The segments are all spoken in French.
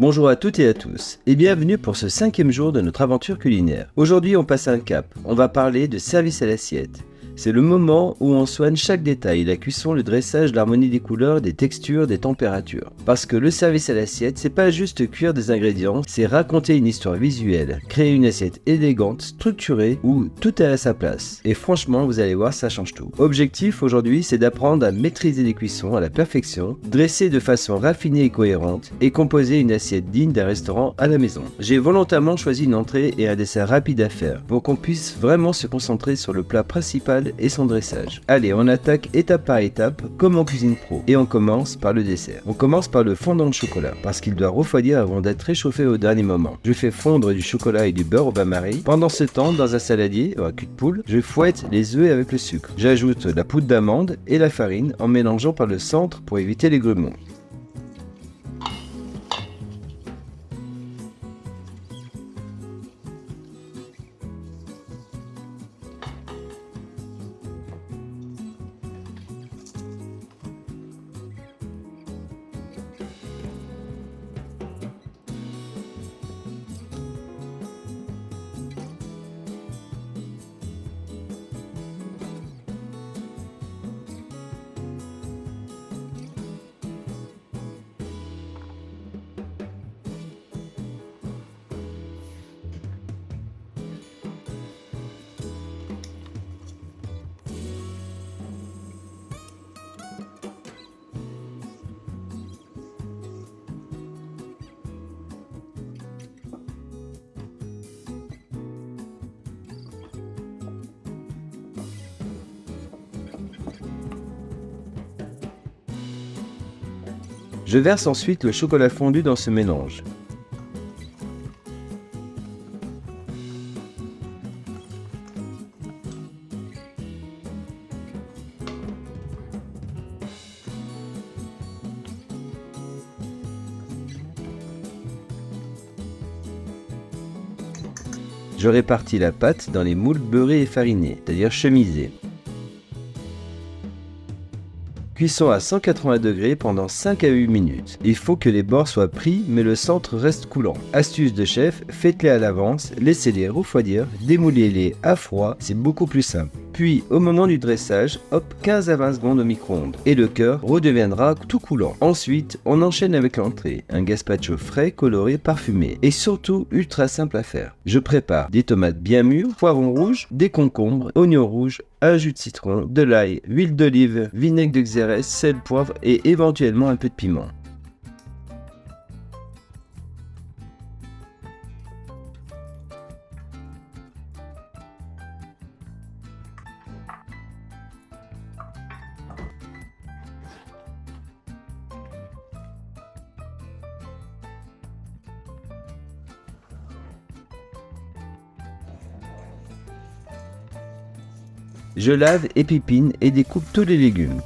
Bonjour à toutes et à tous, et bienvenue pour ce 5e jour de notre aventure culinaire. Aujourd'hui on passe un cap, on va parler de service à l'assiette. C'est le moment où on soigne chaque détail, la cuisson, le dressage, l'harmonie des couleurs, des textures, des températures. Parce que le service à l'assiette, c'est pas juste cuire des ingrédients, c'est raconter une histoire visuelle, créer une assiette élégante, structurée, où tout est à sa place. Et franchement, vous allez voir, ça change tout. Objectif aujourd'hui, c'est d'apprendre à maîtriser les cuissons à la perfection, dresser de façon raffinée et cohérente, et composer une assiette digne d'un restaurant à la maison. J'ai volontairement choisi une entrée et un dessert rapide à faire, pour qu'on puisse vraiment se concentrer sur le plat principal et son dressage. Allez, on attaque étape par étape, comme en cuisine pro. Et on commence par le dessert. On commence par le fondant de chocolat, parce qu'il doit refroidir avant d'être réchauffé au dernier moment. Je fais fondre du chocolat et du beurre au bain-marie. Pendant ce temps, dans un saladier, ou un cul de poule, je fouette les œufs avec le sucre. J'ajoute la poudre d'amande et la farine en mélangeant par le centre pour éviter les grumeaux. Je verse ensuite le chocolat fondu dans ce mélange. Je répartis la pâte dans les moules beurrés et farinés, c'est-à-dire chemisés. Cuisson à 180 degrés pendant 5 à 8 minutes. Il faut que les bords soient pris mais le centre reste coulant. Astuce de chef, faites-les à l'avance, laissez-les refroidir, démoulez-les à froid, c'est beaucoup plus simple. Puis au moment du dressage, hop, 15 à 20 secondes au micro-ondes et le cœur redeviendra tout coulant. Ensuite, on enchaîne avec l'entrée, un gazpacho frais, coloré, parfumé et surtout ultra simple à faire. Je prépare des tomates bien mûres, poivrons rouges, des concombres, oignons rouges, un jus de citron, de l'ail, huile d'olive, vinaigre de xérès, sel, poivre et éventuellement un peu de piment. Je lave, épipine et découpe tous les légumes.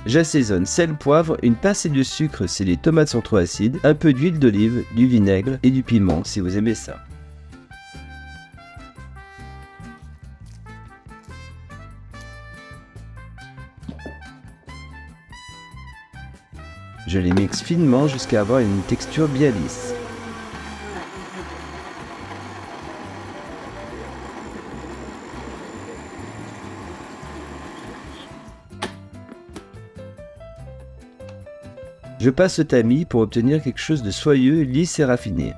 J'assaisonne sel, poivre, une pincée de sucre si les tomates sont trop acides, un peu d'huile d'olive, du vinaigre et du piment si vous aimez ça. Je les mixe finement jusqu'à avoir une texture bien lisse. Je passe au tamis pour obtenir quelque chose de soyeux, lisse et raffiné.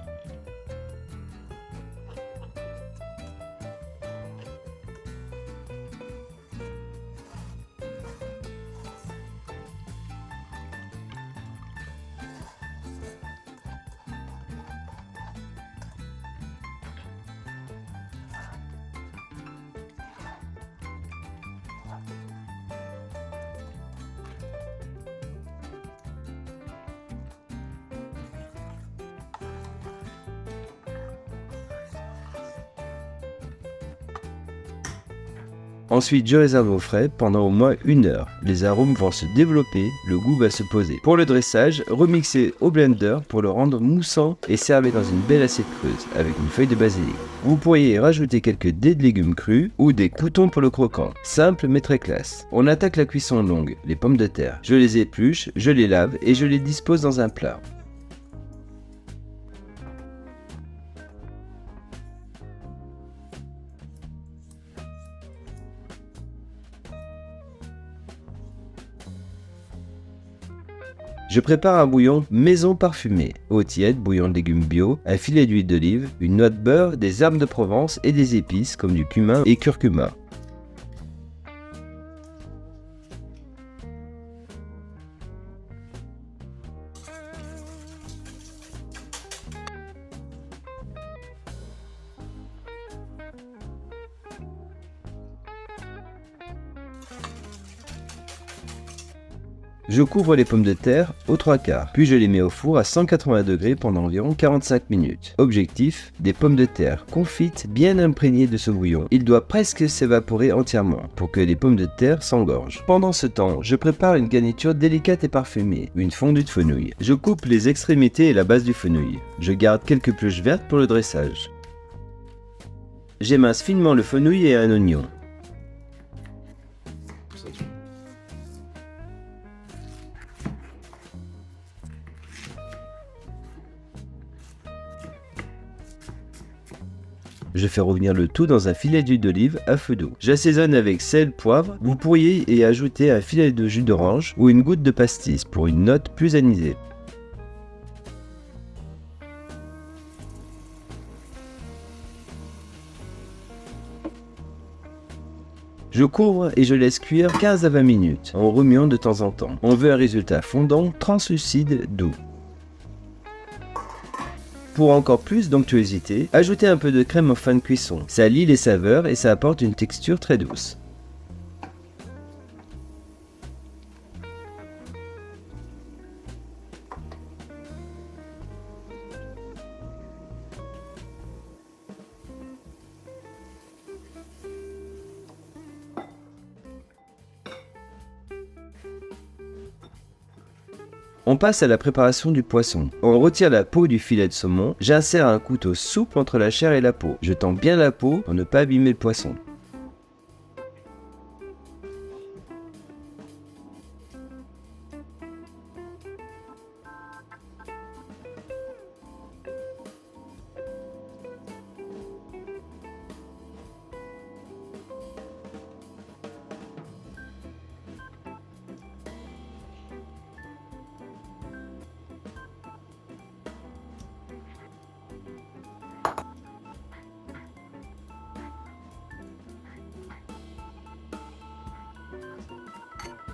Ensuite, je réserve au frais pendant au moins 1 heure. Les arômes vont se développer, le goût va se poser. Pour le dressage, remixez au blender pour le rendre moussant et servez dans une belle assiette creuse avec une feuille de basilic. Vous pourriez y rajouter quelques dés de légumes crus ou des croûtons pour le croquant. Simple mais très classe. On attaque la cuisson longue, les pommes de terre. Je les épluche, je les lave et je les dispose dans un plat. Je prépare un bouillon maison parfumé, eau tiède, bouillon de légumes bio, un filet d'huile d'olive, une noix de beurre, des herbes de Provence et des épices comme du cumin et curcuma. Je couvre les pommes de terre aux 3/4, puis je les mets au four à 180 degrés pendant environ 45 minutes. Objectif, des pommes de terre confites bien imprégnées de ce bouillon. Il doit presque s'évaporer entièrement pour que les pommes de terre s'engorgent. Pendant ce temps, je prépare une garniture délicate et parfumée, une fondue de fenouil. Je coupe les extrémités et la base du fenouil. Je garde quelques peluches vertes pour le dressage. J'émince finement le fenouil et un oignon. Je fais revenir le tout dans un filet d'huile d'olive à feu doux. J'assaisonne avec sel, poivre. Vous pourriez y ajouter un filet de jus d'orange ou une goutte de pastis pour une note plus anisée. Je couvre et je laisse cuire 15 à 20 minutes en remuant de temps en temps. On veut un résultat fondant, translucide, doux. Pour encore plus d'onctuosité, ajoutez un peu de crème en fin de cuisson. Ça lie les saveurs et ça apporte une texture très douce. On passe à la préparation du poisson. On retire la peau du filet de saumon. J'insère un couteau souple entre la chair et la peau. Je tends bien la peau pour ne pas abîmer le poisson.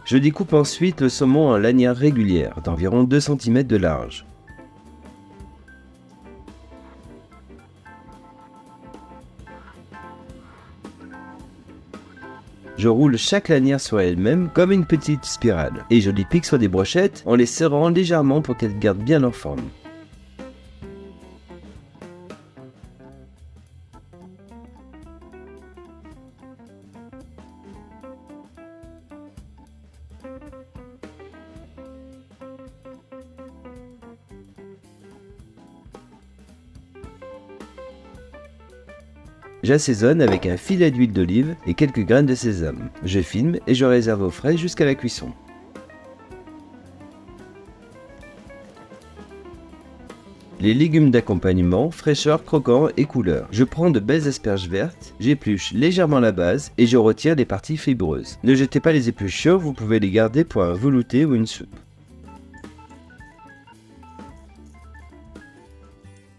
Je découpe ensuite le saumon en lanières régulières d'environ 2 cm de large. Je roule chaque lanière sur elle-même comme une petite spirale et je les pique sur des brochettes en les serrant légèrement pour qu'elles gardent bien leur forme. J'assaisonne avec un filet d'huile d'olive et quelques graines de sésame. Je filme et je réserve au frais jusqu'à la cuisson. Les légumes d'accompagnement, fraîcheur, croquant et couleur. Je prends de belles asperges vertes, j'épluche légèrement la base et je retire les parties fibreuses. Ne jetez pas les épluchures, vous pouvez les garder pour un velouté ou une soupe.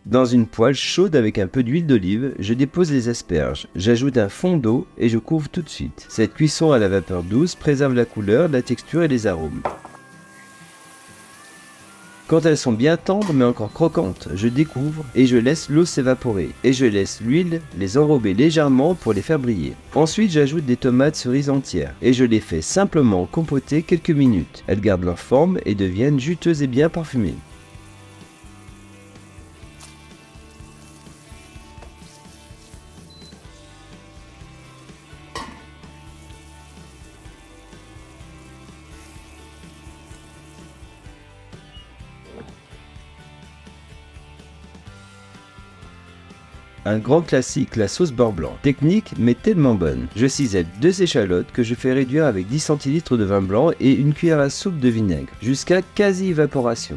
Dans une poêle chaude avec un peu d'huile d'olive, je dépose les asperges, j'ajoute un fond d'eau et je couvre tout de suite. Cette cuisson à la vapeur douce préserve la couleur, la texture et les arômes. Quand elles sont bien tendres mais encore croquantes, je découvre et je laisse l'eau s'évaporer. Et je laisse l'huile les enrober légèrement pour les faire briller. Ensuite j'ajoute des tomates cerises entières et je les fais simplement compoter quelques minutes. Elles gardent leur forme et deviennent juteuses et bien parfumées. Un grand classique, la sauce beurre blanc. Technique mais tellement bonne. Je cisèle 2 échalotes que je fais réduire avec 10 centilitres de vin blanc et une cuillère à soupe de vinaigre, jusqu'à quasi-évaporation.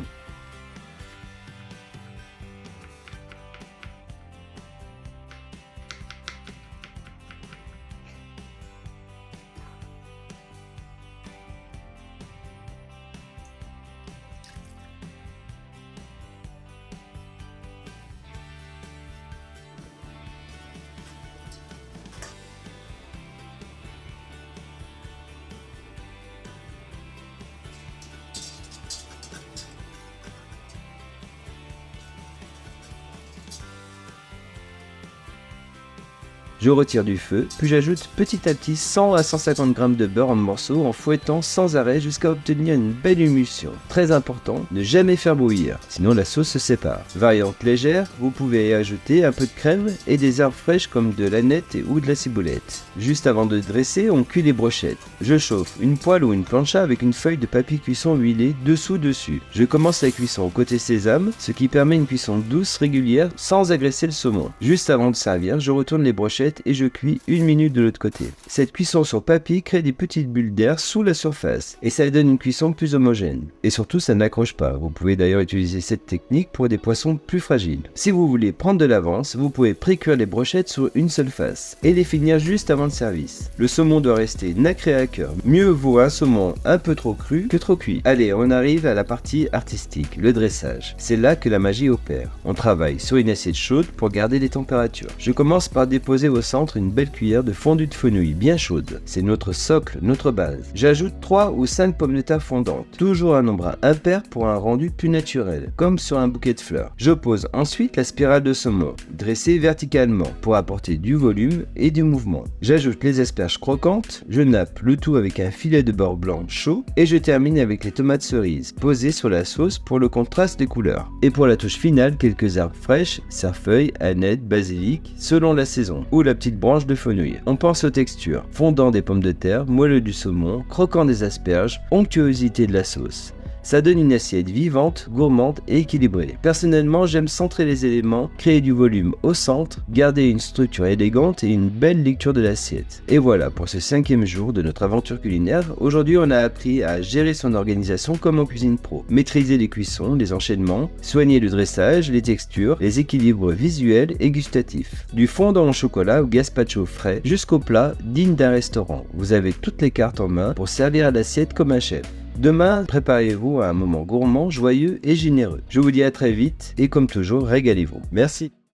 Je retire du feu, puis j'ajoute petit à petit 100 à 150 g de beurre en morceaux en fouettant sans arrêt jusqu'à obtenir une belle émulsion. Très important, ne jamais faire bouillir, sinon la sauce se sépare. Variante légère, vous pouvez y ajouter un peu de crème et des herbes fraîches comme de l'aneth ou de la ciboulette. Juste avant de dresser, on cuit les brochettes. Je chauffe une poêle ou une plancha avec une feuille de papier cuisson huilée dessous-dessus. Je commence la cuisson au côté sésame, ce qui permet une cuisson douce, régulière, sans agresser le saumon. Juste avant de servir, je retourne les brochettes et je cuis 1 minute de l'autre côté. Cette cuisson sur papier crée des petites bulles d'air sous la surface et ça donne une cuisson plus homogène. Et surtout, ça n'accroche pas. Vous pouvez d'ailleurs utiliser cette technique pour des poissons plus fragiles. Si vous voulez prendre de l'avance, vous pouvez pré-cuire les brochettes sur une seule face et les finir juste avant le service. Le saumon doit rester nacré à cœur. Mieux vaut un saumon un peu trop cru que trop cuit. Allez, on arrive à la partie artistique, le dressage. C'est là que la magie opère. On travaille sur une assiette chaude pour garder les températures. Je commence par déposer au centre une belle cuillère de fondu de fenouil bien chaude. C'est notre socle, notre base. J'ajoute 3 ou 5 pommes de terre fondantes. Toujours un nombre impair pour un rendu plus naturel, comme sur un bouquet de fleurs. Je pose ensuite la spirale de saumon, dressée verticalement pour apporter du volume et du mouvement. J'ajoute les asperges croquantes, je nappe le tout avec un filet de beurre blanc chaud et je termine avec les tomates cerises posées sur la sauce pour le contraste des couleurs. Et pour la touche finale, quelques herbes fraîches, cerfeuil, aneth, basilic, selon la saison, ou la petite branche de fenouil. On pense aux textures, fondant des pommes de terre, moelleux du saumon, croquant des asperges, onctuosité de la sauce. Ça donne une assiette vivante, gourmande et équilibrée. Personnellement, j'aime centrer les éléments, créer du volume au centre, garder une structure élégante et une belle lecture de l'assiette. Et voilà pour ce 5e jour de notre aventure culinaire. Aujourd'hui, on a appris à gérer son organisation comme en cuisine pro, maîtriser les cuissons, les enchaînements, soigner le dressage, les textures, les équilibres visuels et gustatifs. Du fondant au chocolat au gazpacho frais jusqu'au plat digne d'un restaurant. Vous avez toutes les cartes en main pour servir à l'assiette comme un chef. Demain, préparez-vous à un moment gourmand, joyeux et généreux. Je vous dis à très vite et comme toujours, régalez-vous. Merci.